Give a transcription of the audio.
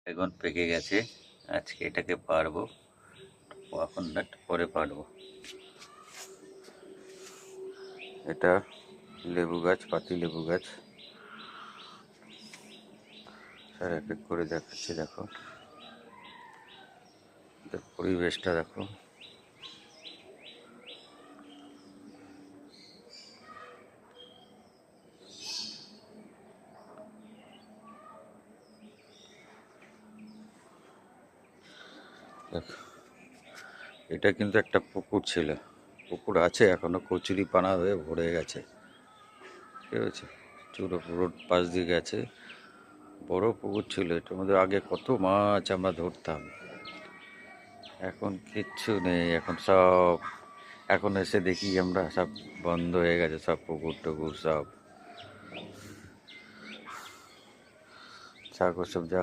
এখন পেকে গেছে, আজকে এটাকে পারবো, এখন না পরে পারবো। এটা লেবু গাছ, পাতি লেবু গাছ। স্যার এক এক করে দেখাচ্ছি, দেখো পরিবেশটা দেখো। দেখো, এটা কিন্তু একটা পুকুর ছিল, পুকুর আছে এখনো, কচুরি পানা হয়ে ভরে গেছে, ঠিক আছে। চুরো রোড পাশ দিয়ে গেছে, বড় পুকুর ছিল, এটার মধ্যে আগে কত মাছ আমরা ধরতাম। এখন কিচ্ছু নেই, এখন সব, এখন এসে দেখি আমরা সব বন্ধ হয়ে গেছে, সব পুকুর টুকুর সব সাগর সব যা